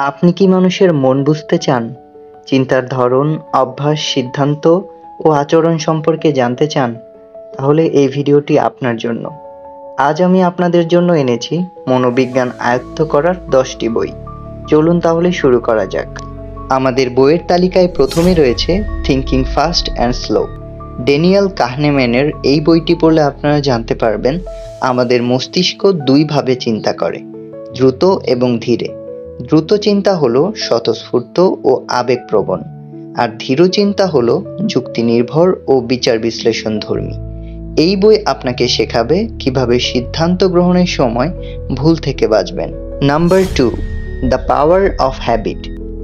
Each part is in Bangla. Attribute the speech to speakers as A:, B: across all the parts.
A: আপনি কি মানুষের মন বুঝতে চান? চিন্তার ধরন, অভ্যাস, সিদ্ধান্ত ও আচরণ সম্পর্কে জানতে চান? তাহলে এই ভিডিওটি আপনার জন্য। আজ আমি আপনাদের জন্য এনেছি মনোবিজ্ঞান আয়ত্ত করার 10টি বই। চলুন তাহলে শুরু করা যাক। আমাদের বইয়ের তালিকায় প্রথমে রয়েছে thinking fast and slow. Daniel কাহনেম্যানের এই বইটি পড়লে আপনারা জানতে পারবেন আমাদের মস্তিষ্ক দুইভাবে চিন্তা করে, দ্রুত এবং ধীরে। দ্রুত চিন্তা হলো স্বতঃস্ফূর্ত ও আবেগপ্রবণ, আর ধীর চিন্তা হলো যুক্তি নির্ভর ও বিচার বিশ্লেষণ ধর্মী। এই বই আপনাকে শেখাবে কিভাবে সিদ্ধান্ত গ্রহণের সময় ভুল থেকে বাঁচবেন। Number 2, the power of habit.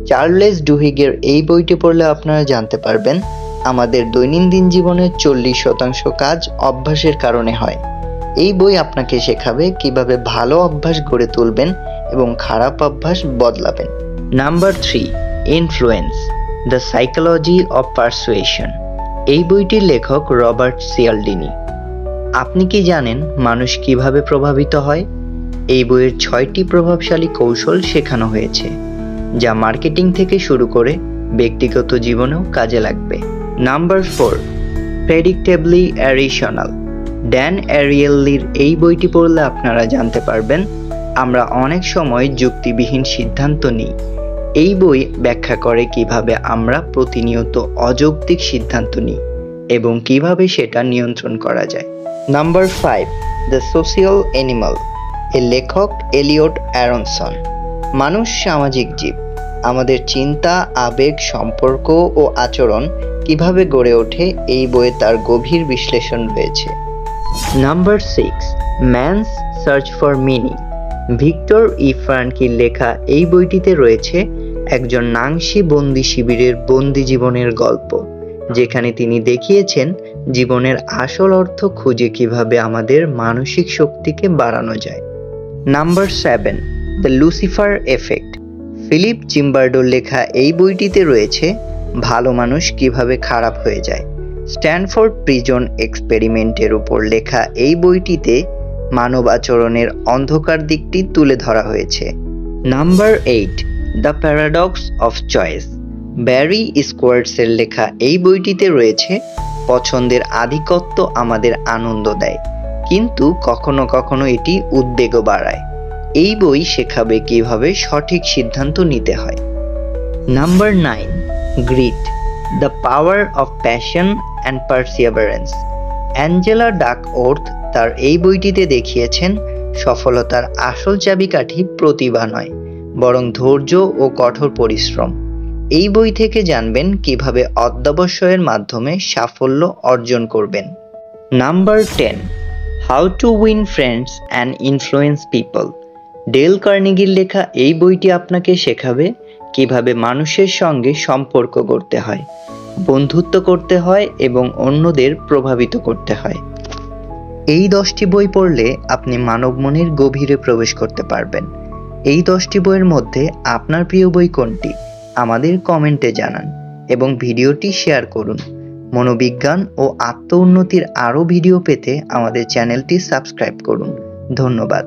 A: Charles ডুহিগের এই বইটি পড়লে আপনারা জানতে পারবেন আমাদের দৈনন্দিন জীবনের 40% কাজ অভ্যাসের কারণে হয়। এই বই আপনাকে শেখাবে কিভাবে ভালো অভ্যাস গড়ে তুলবেন এবং খারাপ অভ্যাস বদলাবেন। Number 3, influence, the psychology of persuasion. এই বইটির লেখক রবার্ট সিয়ালডিনি। আপনি কি জানেন মানুষ কিভাবে প্রভাবিত হয়? এই বইয়ের 6টি প্রভাবশালী কৌশল শেখানো হয়েছে, যা মার্কেটিং থেকে শুরু করে ব্যক্তিগত জীবনেও কাজে লাগবে। নাম্বার 4, প্রেডিক্টেবলি অ্যারিশনাল। ড্যান অ্যারিয়েলির এই বইটি পড়লে আপনারা জানতে পারবেন আমরা অনেক সময় যুক্তিবিহীন সিদ্ধান্ত নিই। এই বই ব্যাখ্যা করে কিভাবে আমরা প্রতিনিয়ত অযৌক্তিক সিদ্ধান্ত নিই এবং কিভাবে সেটা নিয়ন্ত্রণ করা যায়। নাম্বার 5, দ্য সোশিয়াল অ্যানিমাল, এর লেখক এলিয়ট অ্যারনসন। মানুষ সামাজিক জীব। আমাদের চিন্তা, আবেগ, সম্পর্ক ও আচরণ কিভাবে গড়ে ওঠে এই বইয়ে তার গভীর বিশ্লেষণ রয়েছে। Number 6, man's search for meaning. Victor E ফ্রাঙ্কলির লেখা এই বইটিতে রয়েছে একজন নাংশি বন্দি শিবিরের বন্দি জীবনের গল্প, যেখানে তিনি দেখিয়েছেন জীবনের আসল অর্থ খুঁজে কিভাবে আমাদের মানসিক শক্তিকে বাড়ানো যায়। Number 7, the Lucifer effect. Philip জিম্বার্ডোর লেখা এই বইটিতে রয়েছে ভালো মানুষ কিভাবে খারাপ হয়ে যায়। স্ট্যানফোর্ড প্রিজন এক্সপেরিমেন্টের উপর লেখা এই বইটিতে মানব আচরণের অন্ধকার দিকটি তুলে ধরা হয়েছে। Number 8, the paradox of choice. Barry স্কোয়ার্টসের লেখা এই বইটিতে রয়েছে পছন্দের আধিপত্য আমাদের আনন্দ দেয়, কিন্তু কখনো কখনো এটি উদ্বেগও বাড়ায়। এই বই শেখাবে কিভাবে সঠিক সিদ্ধান্ত নিতে হয়। Number 9, grit, the power of passion and perseverance. Angela Duckworth তার এই বইটিতে দেখিয়েছেন সফলতার আসল চাবিকাঠি প্রতিভা নয়, বরং ধৈর্য ও কঠোর পরিশ্রম। এই বই থেকে জানবেন কিভাবে অধ্যবসায়ের মাধ্যমে সাফল্য অর্জন করবেন। Number 10, how to win friends and influence people. Dale কার্নেগির লেখা এই বইটি আপনাকে শেখাবে কিভাবে মানুষের সঙ্গে সম্পর্ক গড়তে হয়, বন্ধুত্ব করতে হয় এবং অন্যদের প্রভাবিত করতে হয়। এই 10টি বই পড়লে আপনি মানব মনের গভীরে প্রবেশ করতে পারবেন। এই 10টি বইয়ের মধ্যে আপনার প্রিয় বই কোনটি আমাদের কমেন্টে জানান এবং ভিডিওটি শেয়ার করুন। মনোবিজ্ঞান ও আত্ম উন্নতির আরও ভিডিও পেতে আমাদের চ্যানেলটি সাবস্ক্রাইব করুন। ধন্যবাদ।